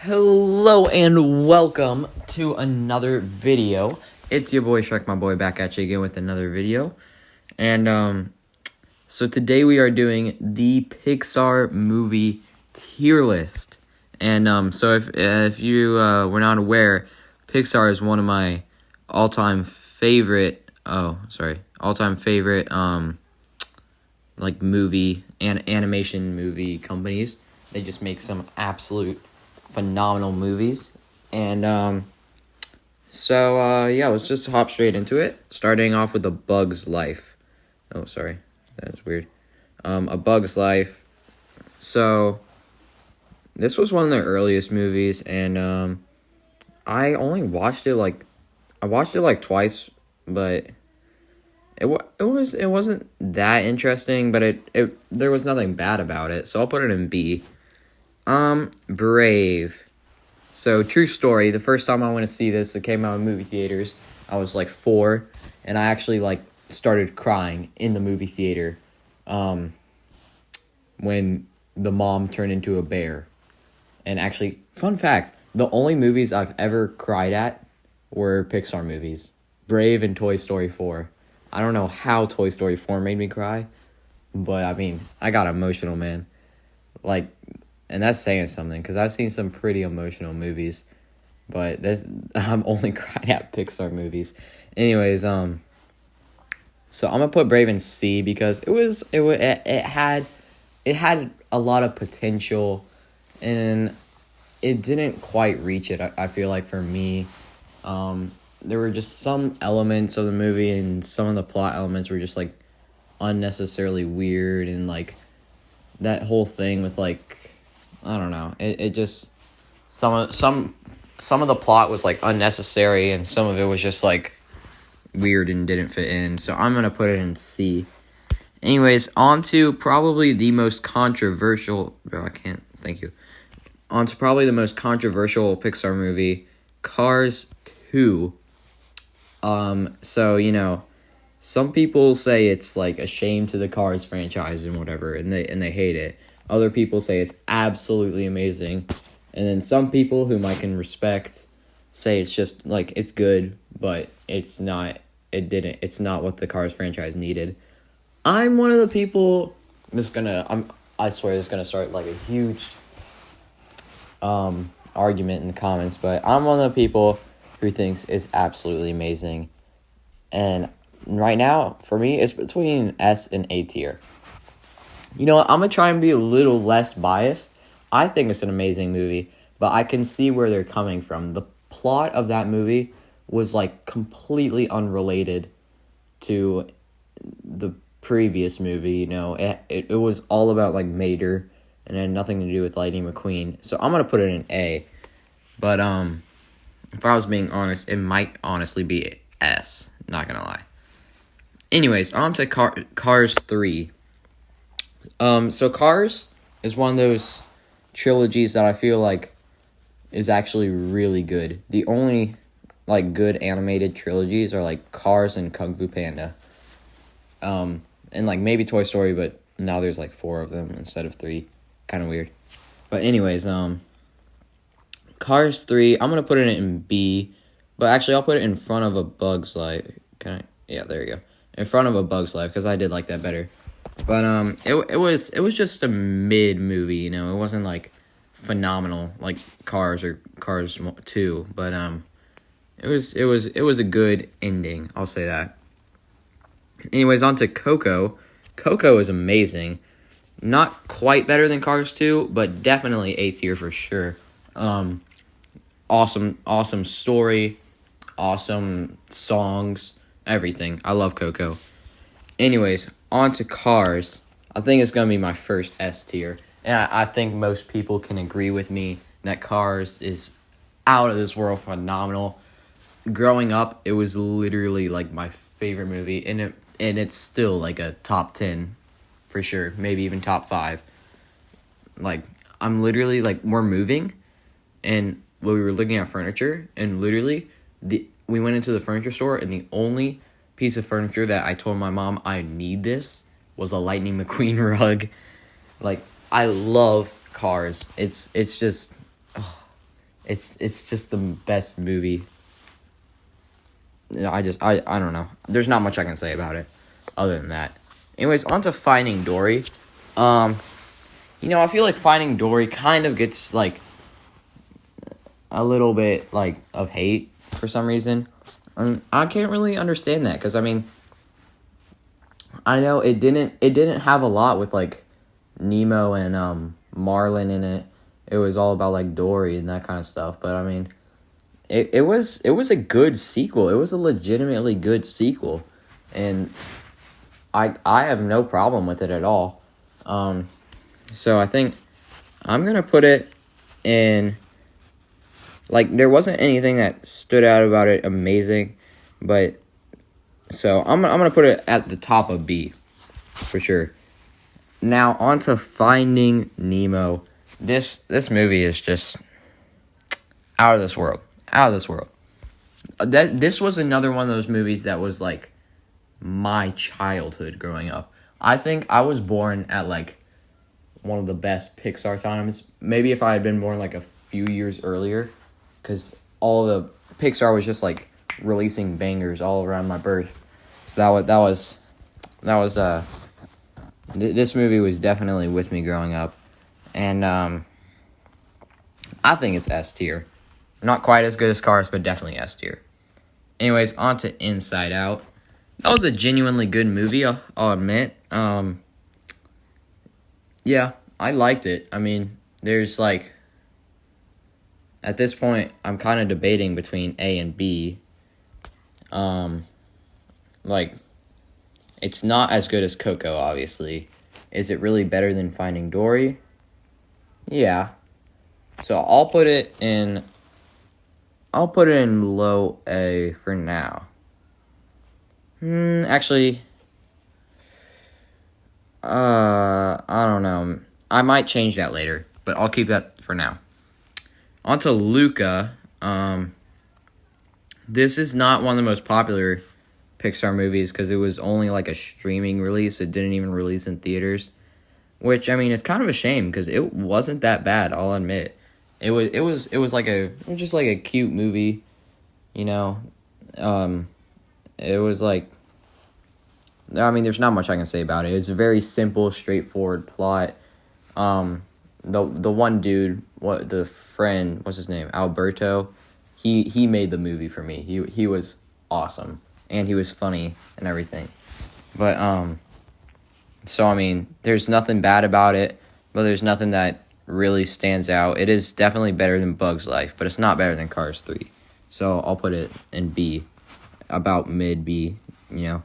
Hello and welcome to another video. It's your boy Shrek, my boy, back at you again with another video. And so today we are doing the Pixar movie tier list. And so if you were not aware, Pixar is one of my all-time favorite like movie and animation movie companies. They just make some absolute phenomenal movies. And yeah, let's just hop straight into it, starting off with A Bug's Life. Oh, sorry, that is weird. A Bug's Life. So this was one of the earliest movies, and I only watched it like twice, but it wasn't that interesting, but it there was nothing bad about it, so I'll put it in B. Brave. So, true story, the first time I went to see this, it came out in movie theaters. I was like 4, and I actually started crying in the movie theater when the mom turned into a bear. And actually, fun fact, the only movies I've ever cried at were Pixar movies. Brave and Toy Story 4. I don't know how Toy Story 4 made me cry, but I mean, I got emotional, man. And that's saying something, because I've seen some pretty emotional movies, but I'm only crying at Pixar movies. Anyways, so I'm gonna put Brave in C because it had a lot of potential, and it didn't quite reach it. I feel like for me, there were just some elements of the movie, and some of the plot elements were just unnecessarily weird, and that whole thing with I don't know. It just some of the plot was unnecessary, and some of it was just weird and didn't fit in. So I'm gonna put it in C. Anyways, on to probably the most controversial. Bro, I can't. Thank you. On to probably the most controversial Pixar movie, Cars 2. So some people say it's a shame to the Cars franchise and whatever, and they hate it. Other people say it's absolutely amazing. And then some people whom I can respect say it's just it's good, but it's not what the Cars franchise needed. I'm one of the people I swear this is gonna start a huge argument in the comments, but I'm one of the people who thinks it's absolutely amazing. And right now, for me, it's between S and A tier. You know what? I'm going to try and be a little less biased. I think it's an amazing movie, but I can see where they're coming from. The plot of that movie was completely unrelated to the previous movie. It was all about Mater, and had nothing to do with Lightning McQueen. So I'm going to put it in A. But if I was being honest, it might honestly be S. Not going to lie. Anyways, on to Cars 3. So Cars is one of those trilogies that I feel is actually really good. The only good animated trilogies are Cars and Kung Fu Panda. And maybe Toy Story, but now there's 4 of them instead of 3. Kind of weird. But anyways, Cars 3, I'm gonna put it in B, but actually I'll put it in front of A Bug's Life. Yeah, there you go. In front of A Bug's Life, because I did like that better. But it was just a mid movie, it wasn't phenomenal like Cars or Cars 2, but it was a good ending, I'll say that. Anyways, on to Coco. Coco is amazing. Not quite better than Cars 2, but definitely A tier for sure. Awesome story, awesome songs, everything. I love Coco. Anyways, on to Cars. I think it's going to be my first S tier. And I think most people can agree with me that Cars is out of this world phenomenal. Growing up, it was literally my favorite movie. And it's still a top 10 for sure. Maybe even top 5. I'm literally we're moving. And we were looking at furniture. And literally, we went into the furniture store. And the only piece of furniture that I told my mom I need this was a Lightning McQueen rug. I love Cars. It's just It's just the best movie. I don't know. There's not much I can say about it other than that. Anyways, on to Finding Dory. I feel like Finding Dory kind of gets like a little bit like of hate for some reason. And I can't really understand that because I mean, I know it didn't have a lot with like Nemo and Marlin in it. It was all about like Dory and that kind of stuff. But I mean, it was a good sequel. It was a legitimately good sequel, and I have no problem with it at all. So I think I'm gonna put it in. Like, there wasn't anything that stood out about it amazing, but so I'm gonna put it at the top of B for sure. Now on to Finding Nemo. This movie is just out of this world. Out of this world. This was another one of those movies that was like my childhood growing up. I think I was born at like one of the best Pixar times. Maybe if I had been born like a few years earlier, because all the Pixar was just like releasing bangers all around my birth. So this movie was definitely with me growing up, and I think it's S tier. Not quite as good as Cars, but definitely S tier. Anyways, on to Inside Out. That was a genuinely good movie, I'll admit. Yeah, I liked it. I mean, there's like, at this point, I'm kind of debating between A and B. Like, it's not as good as Coco, obviously. Is it really better than Finding Dory? Yeah. So I'll put it in low A for now. Actually, I don't know. I might change that later, but I'll keep that for now. On to Luca. This is not one of the most popular Pixar movies because it was only like a streaming release. It didn't even release in theaters, which I mean, it's kind of a shame because it wasn't that bad. I'll admit, it was just like a cute movie, you know. It was like, I mean, there's not much I can say about it. It's a very simple, straightforward plot. The one dude, the friend, what's his name, Alberto, he made the movie for me. He was awesome, and he was funny and everything. But so I mean, there's nothing bad about it, but there's nothing that really stands out. It is definitely better than Bug's Life, but it's not better than Cars 3. So I'll put it in B, about mid B, you know.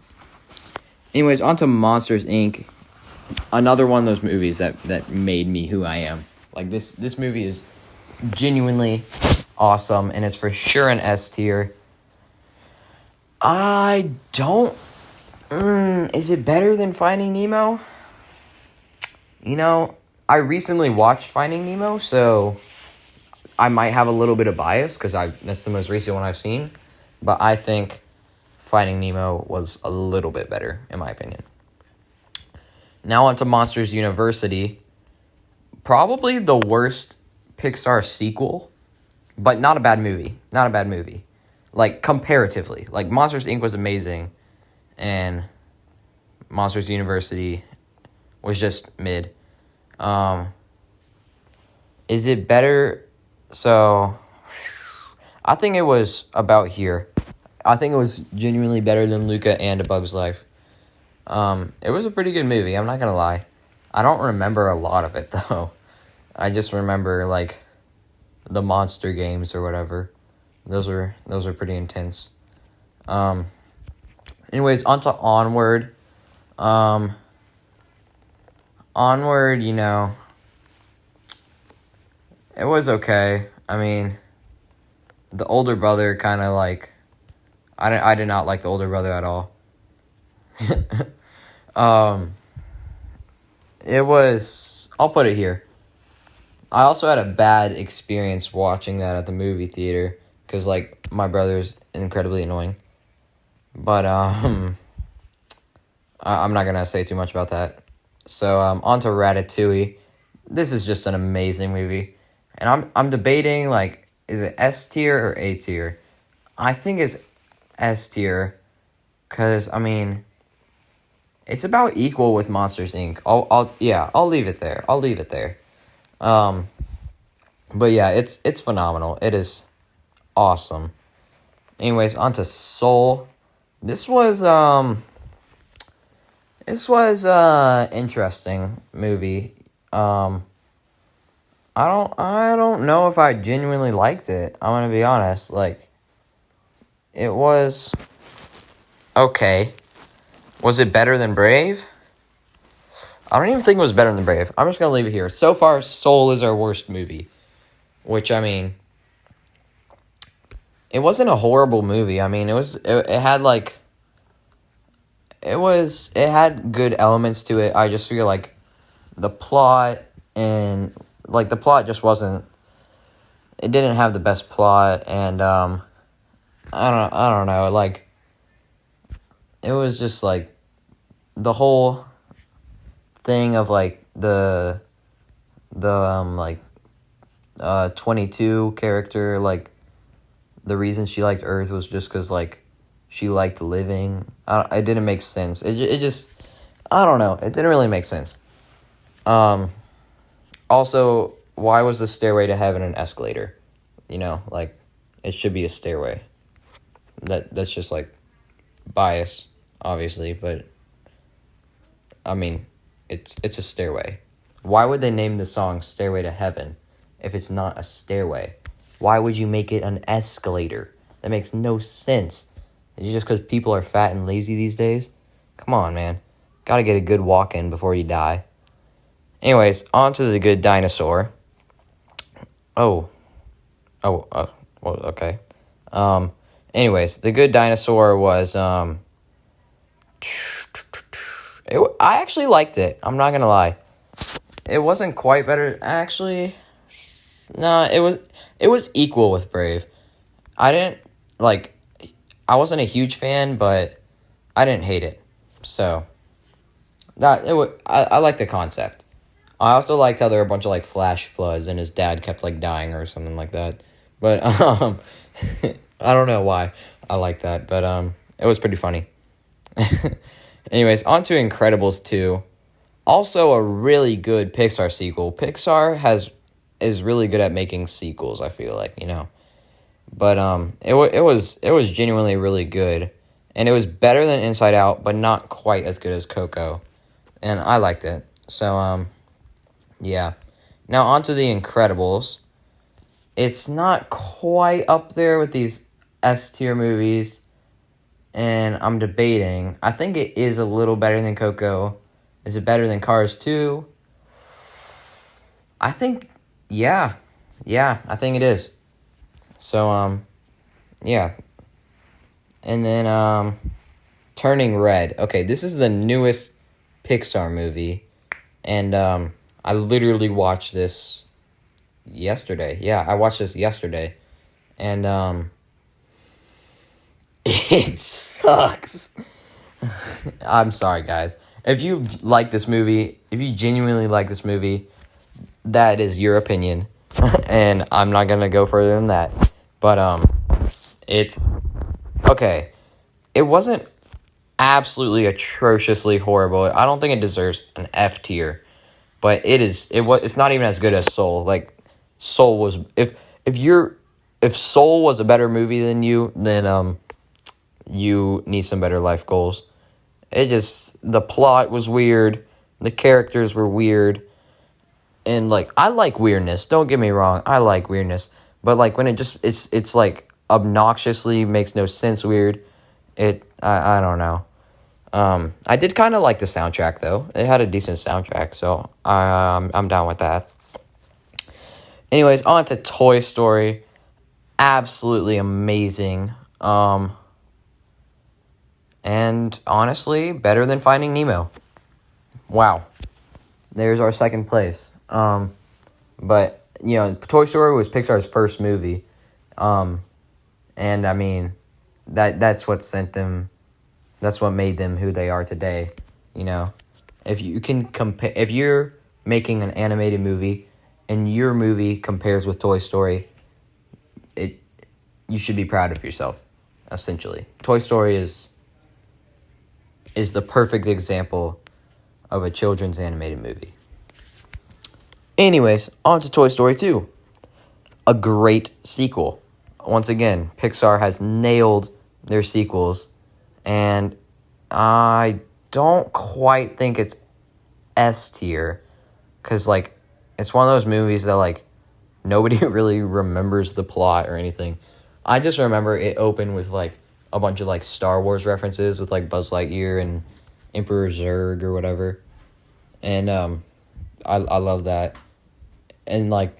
Anyways, on to Monsters, Inc. Another one of those movies that made me who I am. Like, this movie is genuinely awesome, and it's for sure an S tier. I don't... is it better than Finding Nemo? You know, I recently watched Finding Nemo, so I might have a little bit of bias, because that's the most recent one I've seen. But I think Finding Nemo was a little bit better, in my opinion. Now on to Monsters University. Probably the worst Pixar sequel, but not a bad movie. Not a bad movie. Like, comparatively. Like, Monsters, Inc. was amazing, and Monsters University was just mid. Is it better? So, I think it was about here. I think it was genuinely better than Luca and A Bug's Life. It was a pretty good movie, I'm not gonna lie. I don't remember a lot of it, though. I just remember, like, the monster games or whatever. Those were pretty intense. Anyways, on to Onward. Onward, you know, it was okay. I mean, the older brother kind of, like, I did not like the older brother at all. It was, I'll put it here. I also had a bad experience watching that at the movie theater because, like, my brother's incredibly annoying. But I'm not gonna say too much about that. So on to Ratatouille. This is just an amazing movie, and I'm debating, like, is it S tier or A tier? I think it's S tier, because, I mean, it's about equal with Monsters, Inc. I'll leave it there. I'll leave it there. But yeah, it's phenomenal. It is awesome. Anyways, on to Soul. This was interesting movie. I don't know if I genuinely liked it. I'm gonna be honest. Like, it was okay. Was it better than Brave? I don't even think it was better than Brave. I'm just gonna leave it here. So far, Soul is our worst movie. Which, I mean, it wasn't a horrible movie. I mean, it had like it had good elements to it. I just feel like the plot just wasn't, it didn't have the best plot, and I don't know, like, it was just like the whole thing of like the 22 character, like, the reason she liked Earth was just because, like, she liked living. It didn't make sense. It just, I don't know. It didn't really make sense. Also, why was the stairway to heaven an escalator? You know, like, it should be a stairway. That's just, like, bias, obviously, but, I mean, it's a stairway. Why would they name the song Stairway to Heaven if it's not a stairway? Why would you make it an escalator? That makes no sense. Is it just because people are fat and lazy these days? Come on, man. Gotta get a good walk in before you die. Anyways, on to The Good Dinosaur. Well, okay. Anyways, The Good Dinosaur was, I actually liked it. I'm not gonna lie. It wasn't quite better. Actually, no, it was equal with Brave. I wasn't a huge fan, but I didn't hate it. So, I like the concept. I also liked how there were a bunch of, like, flash floods and his dad kept, like, dying or something like that. But, I don't know why I like that, but, it was pretty funny. Anyways, on to Incredibles 2. Also a really good Pixar sequel. Pixar is really good at making sequels, I feel like, you know. But, it was genuinely really good. And it was better than Inside Out, but not quite as good as Coco. And I liked it. So, yeah. Now, on to The Incredibles. It's not quite up there with these S-tier movies, and I'm debating. I think it is a little better than Coco. Is it better than Cars 2? I think, yeah. Yeah, I think it is. So, yeah. And then, Turning Red. Okay, this is the newest Pixar movie, and, I literally watched this yesterday. Yeah, I watched this yesterday. And, it sucks. I'm sorry, guys. If you like this movie, if you genuinely like this movie, that is your opinion. And I'm not going to go further than that. But, it's... Okay. It wasn't absolutely atrociously horrible. I don't think it deserves an F tier. But it's not even as good as Soul. Like, Soul was, if Soul was a better movie than you, then you need some better life goals. The plot was weird, the characters were weird, and, like, I like weirdness, don't get me wrong, I like weirdness, but, like, when it's like obnoxiously makes no sense weird, I don't know. I did kind of like the soundtrack, though. It had a decent soundtrack, so I'm down with that. Anyways, on to Toy Story. Absolutely amazing. And honestly, better than Finding Nemo. Wow. There's our second place. But, you know, Toy Story was Pixar's first movie. And, I mean, that's what sent them... That's what made them who they are today, you know. If you can compare, if you're making an animated movie and your movie compares with Toy Story, you should be proud of yourself, essentially. Toy Story is the perfect example of a children's animated movie. Anyways, on to Toy Story 2. A great sequel. Once again, Pixar has nailed their sequels, and I don't quite think it's S tier, because, like, it's one of those movies that, like, nobody really remembers the plot or anything. I just remember it opened with, like, a bunch of, like, Star Wars references with, like, Buzz Lightyear and Emperor Zurg or whatever. And I love that. And, like,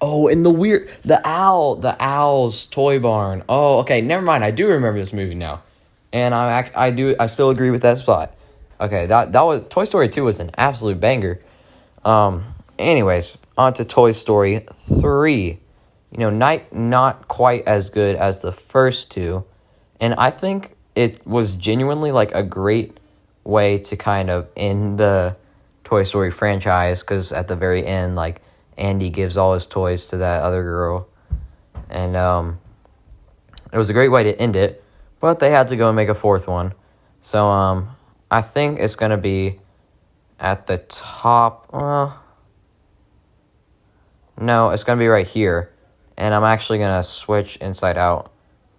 oh, and the Owl's Toy Barn. Oh, okay, never mind. I do remember this movie now. And I still agree with that spot. Okay, that was Toy Story 2 was an absolute banger. Anyways, on to Toy Story 3. You know, not quite as good as the first two. And I think it was genuinely, like, a great way to kind of end the Toy Story franchise, because at the very end, like, Andy gives all his toys to that other girl. And it was a great way to end it, but they had to go and make a fourth one. So I think it's going to be at the top. No, it's going to be right here. And I'm actually going to switch Inside Out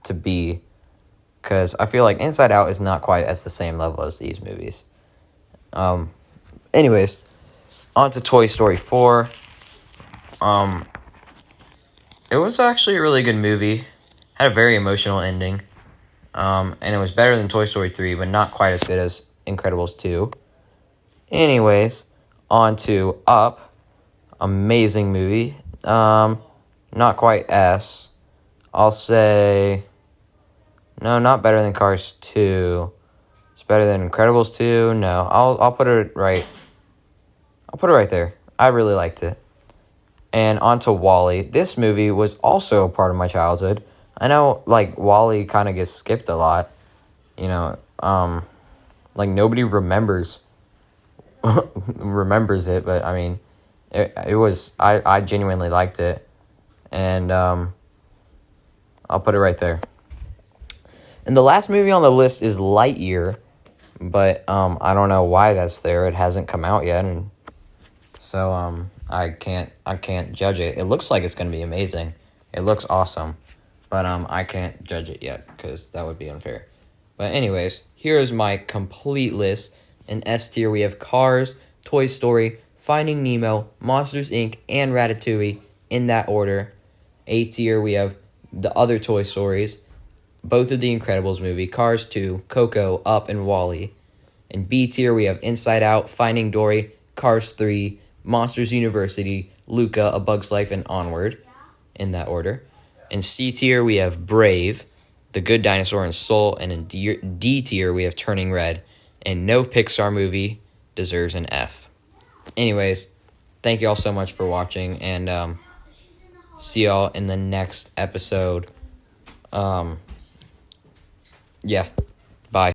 to B, because I feel like Inside Out is not quite at the same level as these movies. Anyways, on to Toy Story 4. It was actually a really good movie. Had a very emotional ending. And it was better than Toy Story 3, but not quite as good as Incredibles 2. Anyways, on to Up. Amazing movie. Not quite S. I'll say... No, not better than Cars 2. It's better than Incredibles 2. No, I'll put it right. I'll put it right there. I really liked it. And on to WALL-E. This movie was also a part of my childhood. I know, like, WALL-E kind of gets skipped a lot. You know, like, nobody remembers it, but, I mean, it was, I genuinely liked it. And, I'll put it right there. And the last movie on the list is Lightyear, but, I don't know why that's there. It hasn't come out yet, and so, I can't judge it. It looks like it's going to be amazing. It looks awesome. But I can't judge it yet, because that would be unfair. But anyways, here's my complete list. In S tier, we have Cars, Toy Story, Finding Nemo, Monsters, Inc., and Ratatouille, in that order. A tier, we have the other Toy Stories, both of the Incredibles movie, Cars 2, Coco, Up, and WALL-E. In B tier, we have Inside Out, Finding Dory, Cars 3, Monsters University, Luca, A Bug's Life, and Onward, in that order. In C tier, we have Brave, The Good Dinosaur, and Soul. And in D tier, we have Turning Red. And no Pixar movie deserves an F. Anyways, thank you all so much for watching, and see y'all in the next episode. Yeah.